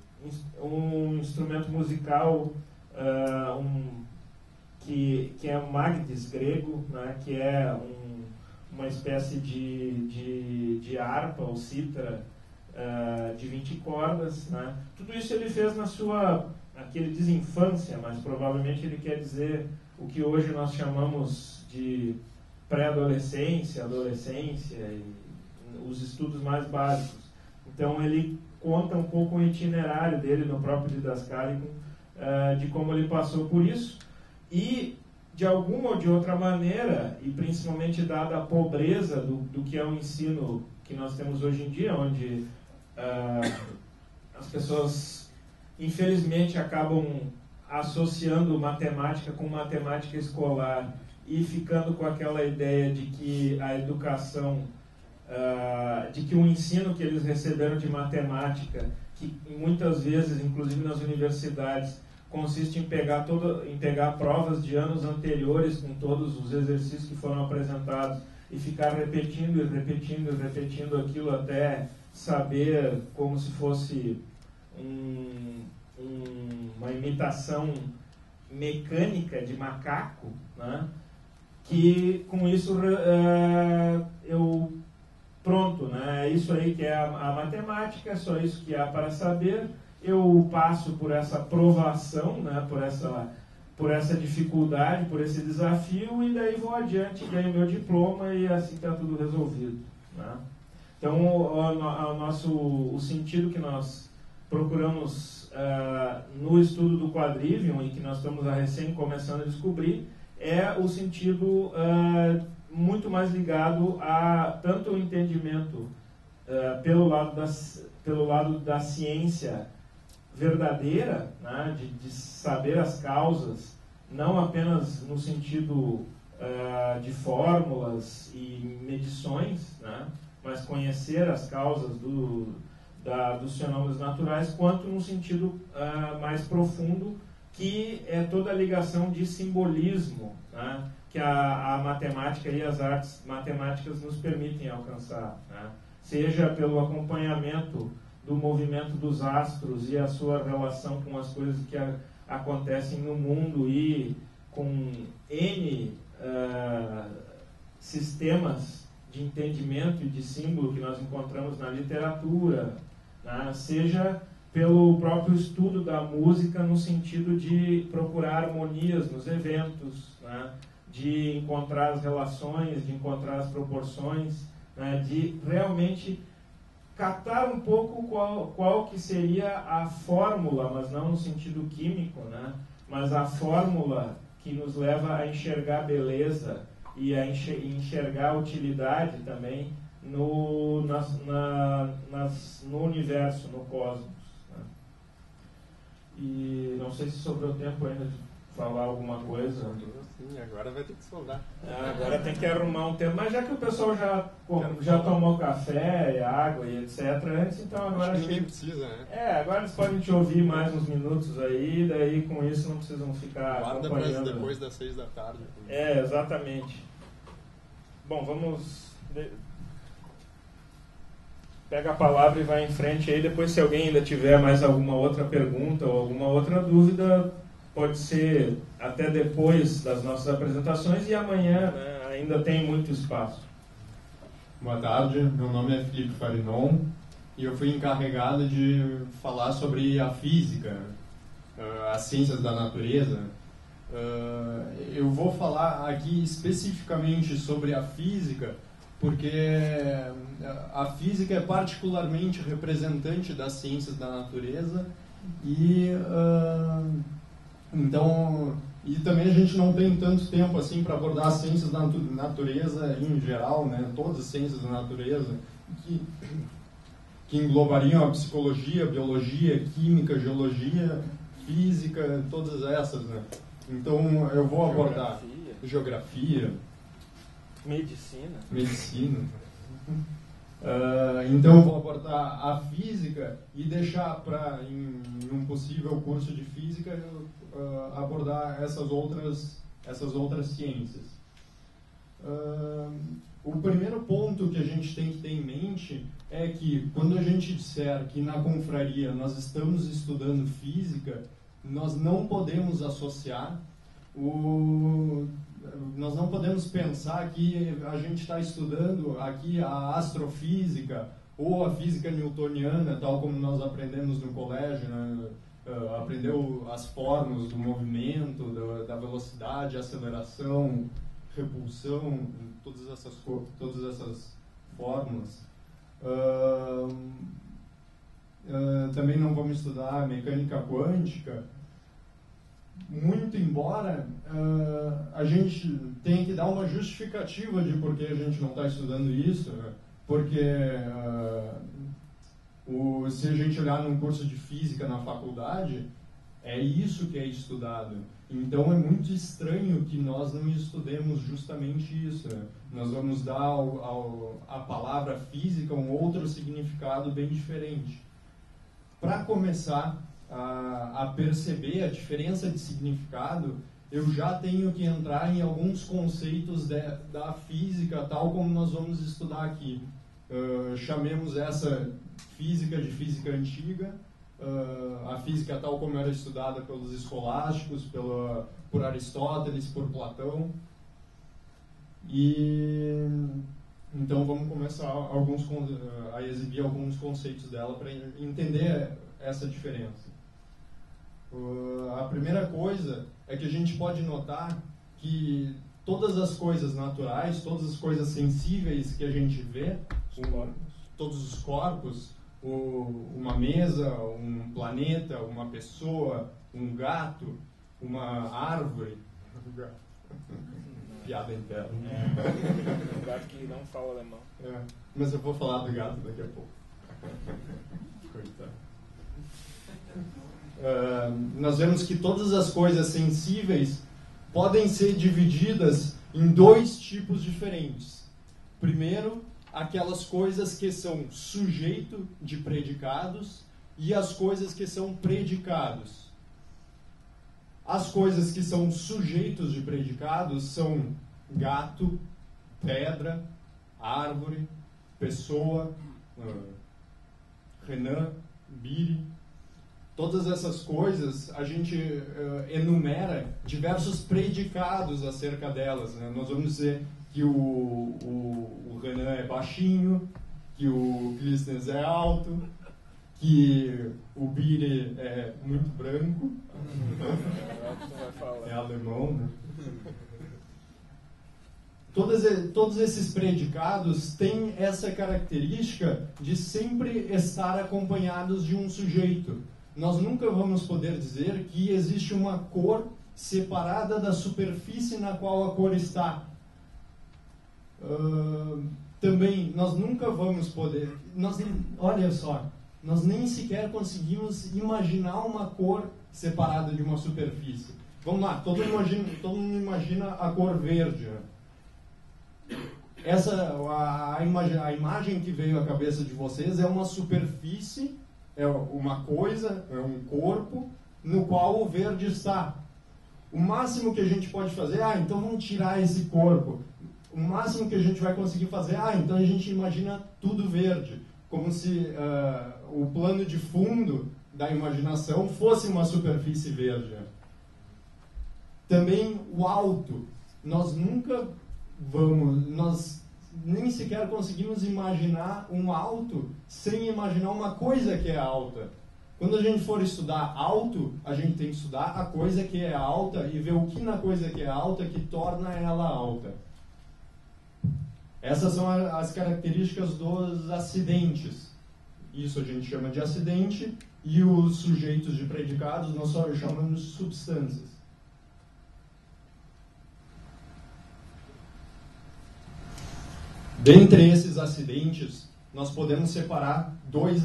um instrumento musical que é um magdes grego, né, que é uma espécie de harpa ou cítara de 20 cordas, né. Tudo isso ele fez na sua, aqui ele diz infância, mas provavelmente ele quer dizer o que hoje nós chamamos de pré-adolescência, adolescência e os estudos mais básicos. Então ele conta um pouco o itinerário dele no próprio Didascalicum, de como ele passou por isso, e de alguma ou de outra maneira, e principalmente dada a pobreza do que é o ensino que nós temos hoje em dia, onde as pessoas infelizmente acabam associando matemática com matemática escolar e ficando com aquela ideia de que a educação, de que o ensino que eles receberam de matemática, que muitas vezes, inclusive nas universidades, consiste em pegar provas de anos anteriores com todos os exercícios que foram apresentados e ficar repetindo aquilo até saber, como se fosse uma imitação mecânica de macaco, né? Que com isso eu pronto, né? É isso aí que é a matemática, é só isso que há para saber. Eu passo por essa provação, né? por essa dificuldade, por esse desafio, e daí vou adiante, ganho meu diploma e assim está tudo resolvido, né? Então, o sentido que nós procuramos no estudo do quadrivium, e que nós estamos recém começando a descobrir, é o sentido muito mais ligado a tanto o entendimento pelo lado da ciência verdadeira, né, de saber as causas, não apenas no sentido de fórmulas e medições, né, mas conhecer as causas dos fenômenos naturais, quanto no sentido mais profundo, que é toda a ligação de simbolismo, né, que a matemática e as artes matemáticas nos permitem alcançar, né, seja pelo acompanhamento do movimento dos astros e a sua relação com as coisas que acontecem no mundo e com N sistemas de entendimento e de símbolo que nós encontramos na literatura, né? Seja pelo próprio estudo da música no sentido de procurar harmonias nos eventos, né? De encontrar as relações, de encontrar as proporções, né? De realmente catar um pouco qual que seria a fórmula, mas não no sentido químico, né? Mas a fórmula que nos leva a enxergar beleza e a enxergar utilidade também no universo, no cosmos, né? E não sei se sobrou tempo ainda de falar alguma coisa. Sim, agora vai ter que sobrar. Agora tem que arrumar um tempo, mas já que o pessoal já tomou café, água e etc. antes, então agora... Acho que ninguém precisa, né? Agora eles podem te ouvir mais uns minutos aí, daí com isso não precisam ficar Guarda acompanhando. pra depois das 6 da tarde. Exatamente. Bom, vamos... Pega a palavra e vai em frente aí, depois se alguém ainda tiver mais alguma outra pergunta ou alguma outra dúvida, pode ser até depois das nossas apresentações, e amanhã, né, ainda tem muito espaço. Boa tarde, meu nome é Felipe Farinon e eu fui encarregado de falar sobre a física, as ciências da natureza. Eu vou falar aqui especificamente sobre a física porque a física é particularmente representante das ciências da natureza e também a gente não tem tanto tempo assim para abordar as ciências da natureza em geral, né? Todas as ciências da natureza que englobariam a psicologia, biologia, química, geologia, física, todas essas, né? Então eu vou abordar geografia, medicina. Então eu vou abordar a física e deixar para, em um possível curso de física, abordar essas outras ciências. O primeiro ponto que a gente tem que ter em mente é que quando a gente disser que na confraria nós estamos estudando física, nós não podemos associar nós não podemos pensar que a gente está estudando aqui a astrofísica ou a física newtoniana, tal como nós aprendemos no colégio, né? Aprendeu as fórmulas do movimento, da velocidade, aceleração, repulsão, todas essas fórmulas. Também não vamos estudar mecânica quântica, muito embora a gente tenha que dar uma justificativa de por que a gente não está estudando isso, porque se a gente olhar num curso de física na faculdade, é isso que é estudado. Então é muito estranho que nós não estudemos justamente isso. Nós vamos dar à palavra física um outro significado bem diferente. Para começar a perceber a diferença de significado, eu já tenho que entrar em alguns conceitos da física, tal como nós vamos estudar aqui. Chamemos essa física de física antiga, a física tal como era estudada pelos escolásticos, por Aristóteles, por Platão. E Então vamos começar a exibir alguns conceitos dela para entender essa diferença. A primeira coisa é que a gente pode notar que todas as coisas naturais, todas as coisas sensíveis que a gente vê, todos os corpos, uma mesa, um planeta, uma pessoa, um gato, uma árvore. Piada interna. Um gato que não fala alemão. Mas eu vou falar do gato daqui a pouco. Coitado. Nós vemos que todas as coisas sensíveis podem ser divididas em dois tipos diferentes. Primeiro, aquelas coisas que são sujeito de predicados e as coisas que são predicados. As coisas que são sujeitos de predicados são gato, pedra, árvore, pessoa, Renan, Biri. Todas essas coisas a gente enumera diversos predicados acerca delas, né? Nós vamos dizer que o Renan é baixinho, que o Clístenes é alto, que o Biri é muito branco, é alemão, né? Todos esses predicados têm essa característica de sempre estar acompanhados de um sujeito. Nós nunca vamos poder dizer que existe uma cor separada da superfície na qual a cor está. Também, nós nunca vamos poder... olha só, nós nem sequer conseguimos imaginar uma cor separada de uma superfície. Vamos lá, todo mundo imagina a cor verde. A imagem que veio à cabeça de vocês é uma superfície, é uma coisa, é um corpo no qual o verde está. O máximo que a gente pode fazer, então vamos tirar esse corpo. O máximo que a gente vai conseguir fazer, então a gente imagina tudo verde, como se o plano de fundo da imaginação fosse uma superfície verde. Também o alto. Nós nem sequer conseguimos imaginar um alto sem imaginar uma coisa que é alta. Quando a gente for estudar alto, a gente tem que estudar a coisa que é alta e ver o que na coisa que é alta que torna ela alta. Essas são as características dos acidentes. Isso a gente chama de acidente, e os sujeitos de predicados nós só chamamos de substâncias. Dentre esses acidentes, nós podemos separar dois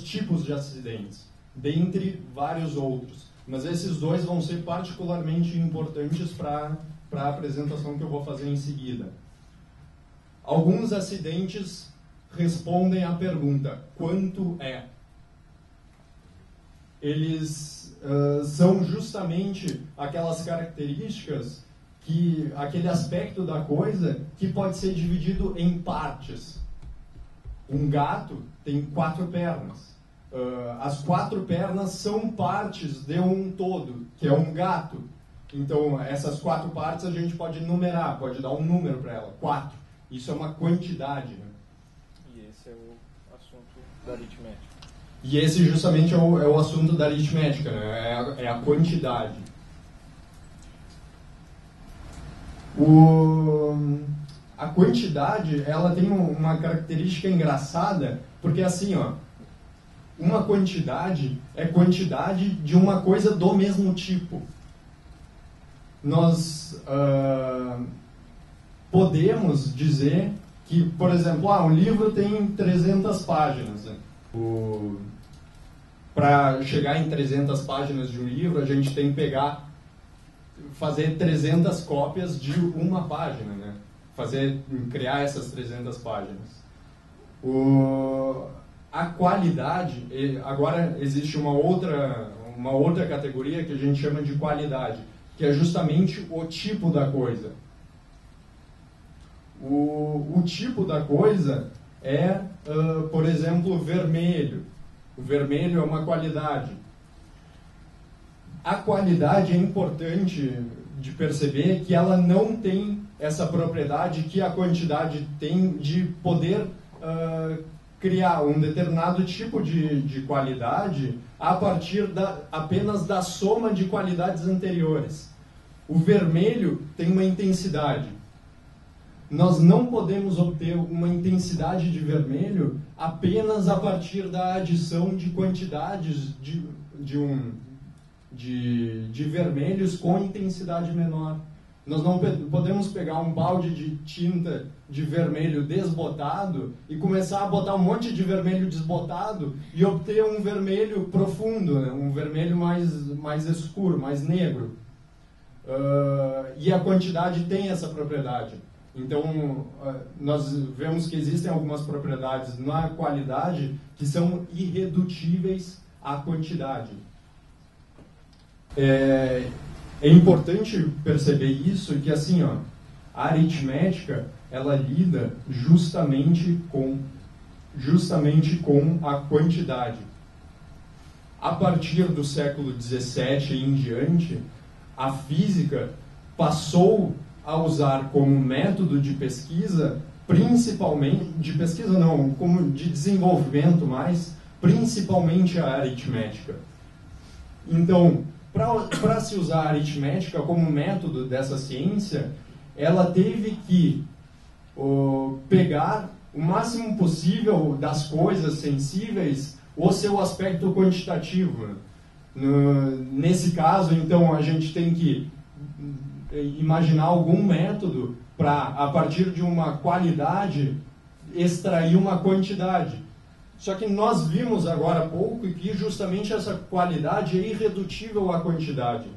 tipos de acidentes, dentre vários outros. Mas esses dois vão ser particularmente importantes para a apresentação que eu vou fazer em seguida. Alguns acidentes respondem à pergunta, quanto é? Eles são justamente aquelas características, aquele aspecto da coisa que pode ser dividido em partes. Um gato tem 4 pernas. As 4 pernas são partes de um todo, que é um gato. Então, essas 4 partes a gente pode numerar, pode dar um número para ela, 4. Isso é uma quantidade, né? E esse é o assunto da aritmética. E esse justamente é o assunto da aritmética, né? É a quantidade. A quantidade, ela tem uma característica engraçada, porque assim, uma quantidade é quantidade de uma coisa do mesmo tipo. Nós podemos dizer que, por exemplo, um livro tem 300 páginas. Né? Para chegar em 300 páginas de um livro, a gente tem que fazer 300 cópias de uma página, né? Criar essas 300 páginas. A qualidade, agora existe uma outra categoria que a gente chama de qualidade, que é justamente o tipo da coisa. O tipo da coisa é, por exemplo, vermelho. O vermelho é uma qualidade. A qualidade é importante de perceber que ela não tem essa propriedade que a quantidade tem de poder criar um determinado tipo de qualidade a partir apenas da soma de qualidades anteriores. O vermelho tem uma intensidade. Nós não podemos obter uma intensidade de vermelho apenas a partir da adição de quantidades de vermelhos com intensidade menor. Nós não podemos pegar um balde de tinta de vermelho desbotado e começar a botar um monte de vermelho desbotado e obter um vermelho profundo, né? Um vermelho mais escuro, mais negro. E a quantidade tem essa propriedade. Então, nós vemos que existem algumas propriedades na qualidade que são irredutíveis à quantidade. É importante perceber isso, que assim, a aritmética, ela lida justamente com a quantidade. A partir do século XVII em diante, a física passou a usar como método de pesquisa, principalmente, como de desenvolvimento principalmente a aritmética. Então, para se usar a aritmética como método dessa ciência, ela teve que pegar o máximo possível das coisas sensíveis o seu aspecto quantitativo. Nesse caso, então, a gente tem que imaginar algum método para, a partir de uma qualidade, extrair uma quantidade. Só que nós vimos agora há pouco que justamente essa qualidade é irredutível à quantidade.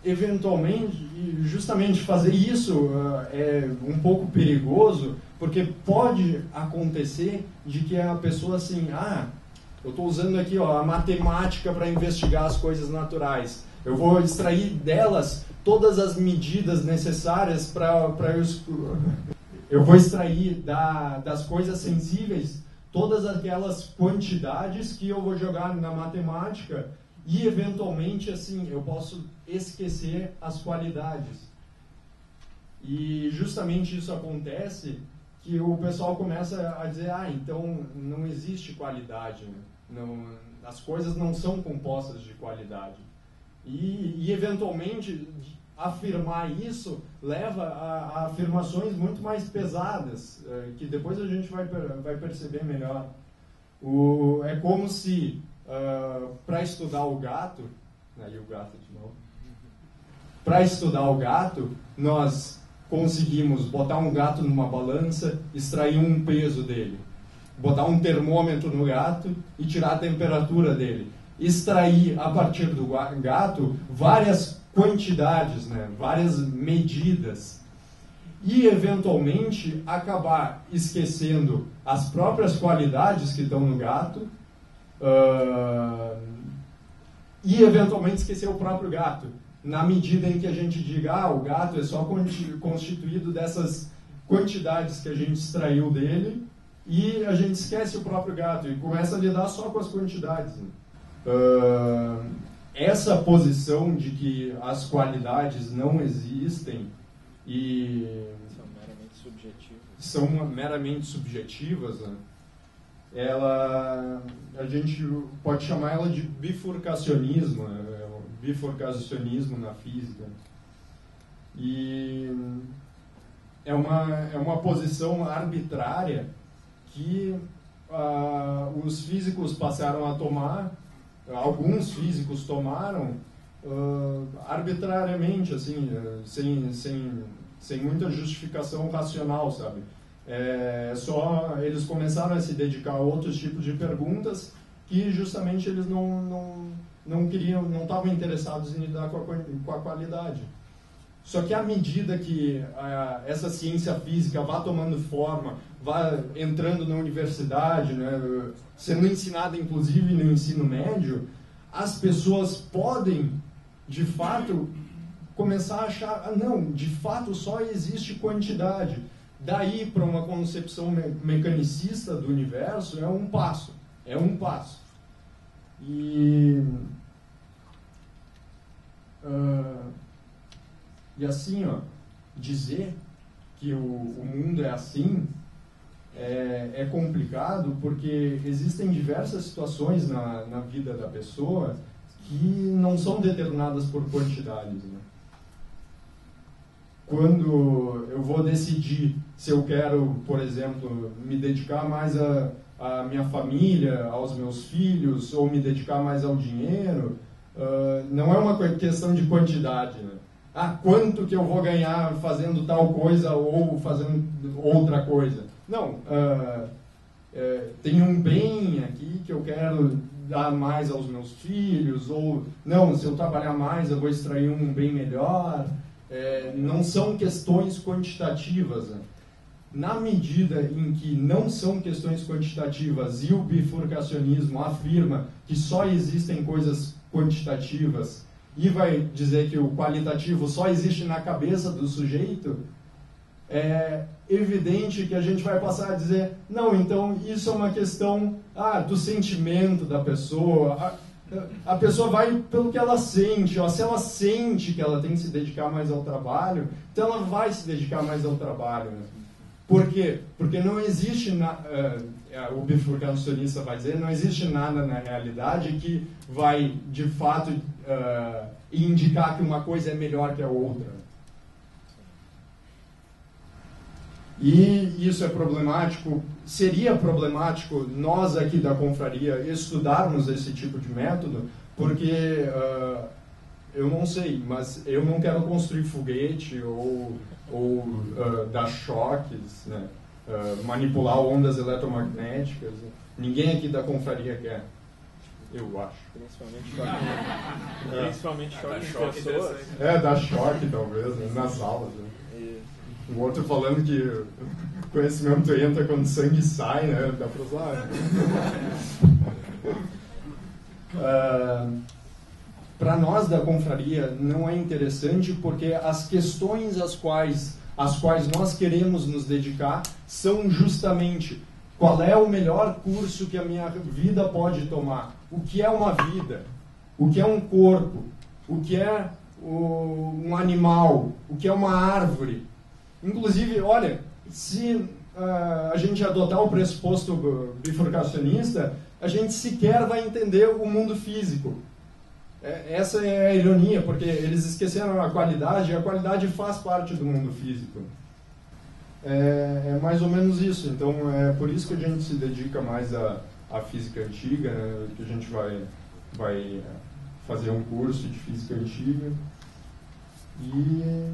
Eventualmente, justamente fazer isso é um pouco perigoso, porque pode acontecer de que a pessoa assim, eu estou usando aqui a matemática para investigar as coisas naturais. Eu vou extrair delas todas as medidas necessárias para eu vou extrair das coisas sensíveis todas aquelas quantidades que eu vou jogar na matemática e, eventualmente, assim, eu posso esquecer as qualidades. E justamente isso acontece que o pessoal começa a dizer, então não existe qualidade, né? As coisas não são compostas de qualidade. E eventualmente, afirmar isso leva a afirmações muito mais pesadas, que depois a gente vai perceber melhor. É como se, para estudar o gato, aí o gato de novo, para estudar o gato, nós conseguimos botar um gato numa balança, extrair um peso dele, botar um termômetro no gato e tirar a temperatura dele, extrair a partir do gato várias quantidades, né, várias medidas, e eventualmente acabar esquecendo as próprias qualidades que estão no gato, e eventualmente esquecer o próprio gato, na medida em que a gente diga, o gato é só constituído dessas quantidades que a gente extraiu dele, e a gente esquece o próprio gato e começa a lidar só com as quantidades, né? Essa posição de que as qualidades não existem e são meramente subjetivas, né? A gente pode chamar ela de bifurcacionismo, né? Bifurcacionismo na física. E é uma posição arbitrária que os físicos passaram a tomar. Alguns físicos tomaram arbitrariamente, assim, sem muita justificação racional, sabe? Só eles começaram a se dedicar a outros tipos de perguntas que justamente eles não queriam, não estavam interessados em lidar com a qualidade. Só que à medida que essa ciência física vá tomando forma, vá entrando na universidade, né, sendo ensinada inclusive no ensino médio, as pessoas podem, de fato, começar a achar, não, de fato só existe quantidade. Daí para uma concepção mecanicista do universo é um passo. E assim, ó, dizer que o mundo é assim é complicado, porque existem diversas situações na vida da pessoa que não são determinadas por quantidades, né? Quando eu vou decidir se eu quero, por exemplo, me dedicar mais à minha família, aos meus filhos, ou me dedicar mais ao dinheiro, não é uma questão de quantidade, né? Quanto que eu vou ganhar fazendo tal coisa ou fazendo outra coisa? Não, tem um bem aqui que eu quero dar mais aos meus filhos, ou não, se eu trabalhar mais eu vou extrair um bem melhor. Não são questões quantitativas, né? Na medida em que não são questões quantitativas e o bifurcacionismo afirma que só existem coisas quantitativas e vai dizer que o qualitativo só existe na cabeça do sujeito, é evidente que a gente vai passar a dizer, não, então isso é uma questão do sentimento da pessoa. A pessoa vai pelo que ela sente. Se ela sente que ela tem que se dedicar mais ao trabalho, então ela vai se dedicar mais ao trabalho, né? Por quê? Porque não existe, o bifurcacionista vai dizer, não existe nada na realidade que vai, de fato, indicar que uma coisa é melhor que a outra. E isso é problemático. Seria problemático nós aqui da confraria estudarmos esse tipo de método, porque eu não sei, mas eu não quero construir foguete ou dar choques, né? Manipular ondas eletromagnéticas. Ninguém aqui da confraria quer, eu acho. Principalmente choque em pessoas. Dar choque talvez, né? Nas aulas, né? O outro falando que o conhecimento entra quando o sangue sai, né? Dá pra usar. Para nós da confraria não é interessante, porque as questões às quais nós queremos nos dedicar são justamente qual é o melhor curso que a minha vida pode tomar, o que é uma vida, o que é um corpo, o que é um animal, o que é uma árvore. Inclusive, olha, se a gente adotar o pressuposto bifurcacionista, a gente sequer vai entender o mundo físico. Essa é a ironia, porque eles esqueceram a qualidade, e a qualidade faz parte do mundo físico. É mais ou menos isso. Então, é por isso que a gente se dedica mais à física antiga, né? Que a gente vai fazer um curso de física antiga. E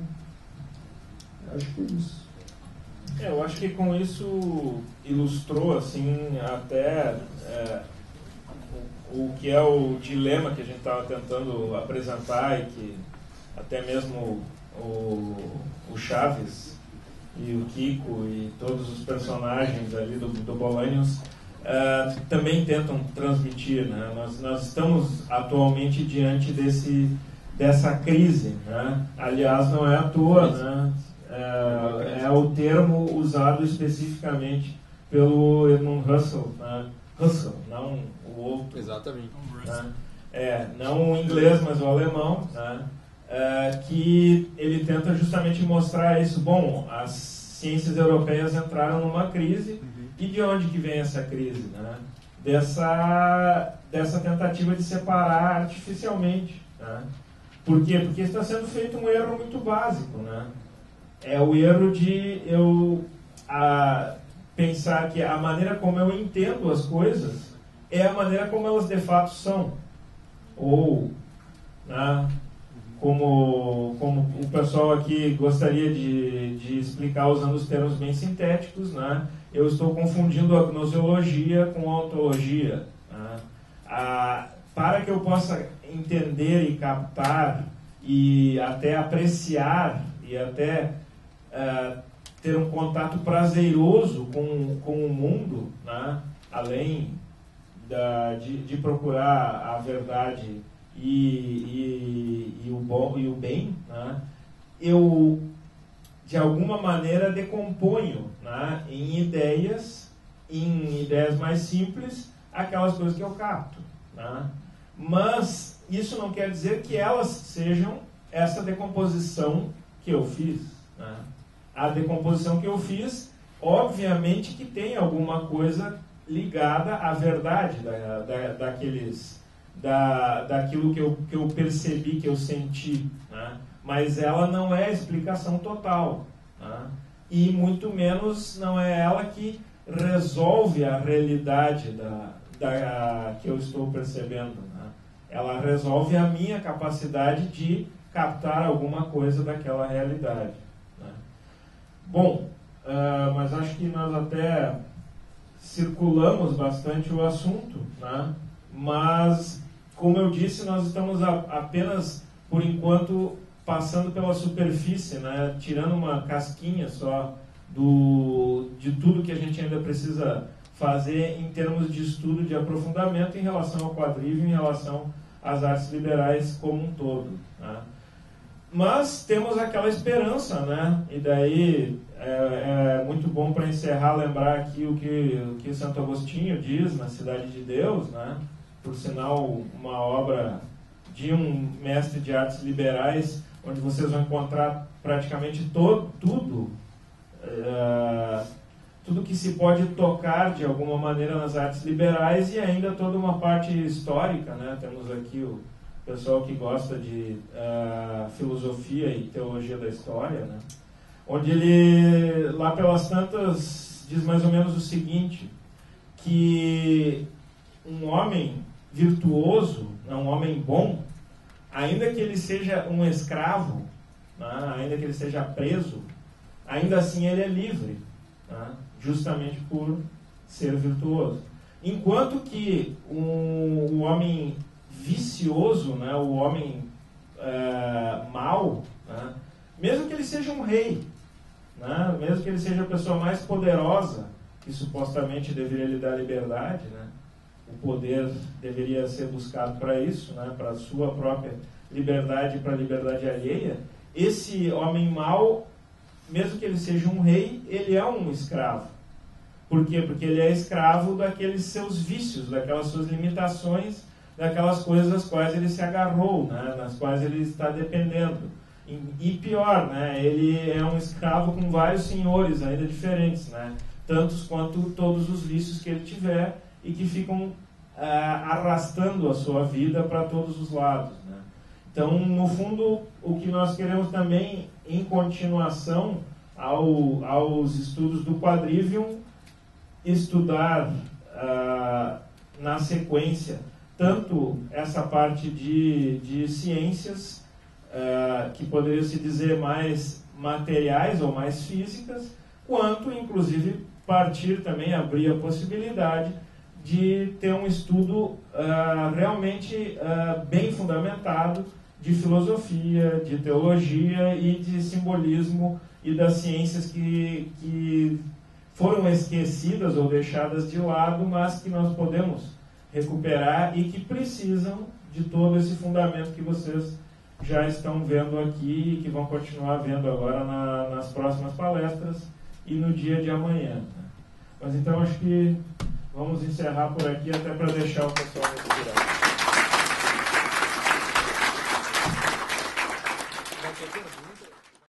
acho que é isso. Eu acho que com isso ilustrou assim até o que é o dilema que a gente estava tentando apresentar, e que até mesmo o Chaves e o Kiko e todos os personagens ali do Bolanhos também tentam transmitir, né? Nós estamos atualmente diante dessa crise, né? Aliás, não é à toa, né? É o termo usado especificamente pelo Edmund Husserl, né? Husserl, não o outro. Exatamente. Né? Não o inglês, mas o alemão, né? Que ele tenta justamente mostrar isso. Bom, as ciências europeias entraram numa crise, e de onde que vem essa crise? Né? Dessa tentativa de separar artificialmente. Né? Por quê? Porque está sendo feito um erro muito básico, né? É o erro de eu pensar que a maneira como eu entendo as coisas é a maneira como elas de fato são. Ou, né, como o pessoal aqui gostaria de explicar usando os termos bem sintéticos, né, eu estou confundindo a gnoseologia com a ontologia. Né? Para que eu possa entender e captar e até apreciar e até ter um contato prazeroso com o mundo, né? Além de procurar a verdade e o bom e o bem, né? Eu de alguma maneira decomponho, né? em ideias mais simples aquelas coisas que eu capto, né? Mas isso não quer dizer que elas sejam essa decomposição que eu fiz, né? A decomposição que eu fiz, obviamente que tem alguma coisa ligada à verdade daquilo que eu percebi, que eu senti, né? Mas ela não é a explicação total, né? E muito menos não é ela que resolve a realidade que eu estou percebendo, né? Ela resolve a minha capacidade de captar alguma coisa daquela realidade, né? Bom, mas acho que nós até circulamos bastante o assunto, né? Mas, como eu disse, nós estamos apenas, por enquanto, passando pela superfície, né? Tirando uma casquinha só de tudo que a gente ainda precisa fazer em termos de estudo, de aprofundamento em relação ao quadrívio, em relação às artes liberais como um todo, né? Mas temos aquela esperança, né? E daí é muito bom para encerrar lembrar aqui o que Santo Agostinho diz na Cidade de Deus, né? Por sinal, uma obra de um mestre de artes liberais, onde vocês vão encontrar praticamente tudo que se pode tocar de alguma maneira nas artes liberais e ainda toda uma parte histórica, né? Temos aqui o pessoal que gosta de filosofia e teologia da história, né? Onde ele, lá pelas tantas, diz mais ou menos o seguinte, que um homem virtuoso, um homem bom, ainda que ele seja um escravo, né? Ainda que ele seja preso, ainda assim ele é livre, né? Justamente por ser virtuoso. Enquanto que o homem vicioso, né, o homem mau, né, mesmo que ele seja um rei, né, mesmo que ele seja a pessoa mais poderosa, que supostamente deveria lhe dar liberdade, né, o poder deveria ser buscado para isso, né, para a sua própria liberdade e para a liberdade alheia, esse homem mau, mesmo que ele seja um rei, ele é um escravo. Por quê? Porque ele é escravo daqueles seus vícios, daquelas suas limitações, daquelas coisas das quais ele se agarrou, né? Nas quais ele está dependendo. E pior, né? Ele é um escravo com vários senhores ainda diferentes, né? Tantos quanto todos os vícios que ele tiver e que ficam arrastando a sua vida para todos os lados, né? Então, no fundo, o que nós queremos também, em continuação aos estudos do Quadrivium, estudar na sequência tanto essa parte de ciências, que poderia se dizer mais materiais ou mais físicas, quanto, inclusive, partir também, abrir a possibilidade de ter um estudo realmente bem fundamentado de filosofia, de teologia e de simbolismo e das ciências que foram esquecidas ou deixadas de lado, mas que nós podemos recuperar e que precisam de todo esse fundamento que vocês já estão vendo aqui e que vão continuar vendo agora nas próximas palestras e no dia de amanhã. Mas então acho que vamos encerrar por aqui até para deixar o pessoal respirar. Vai ter pergunta?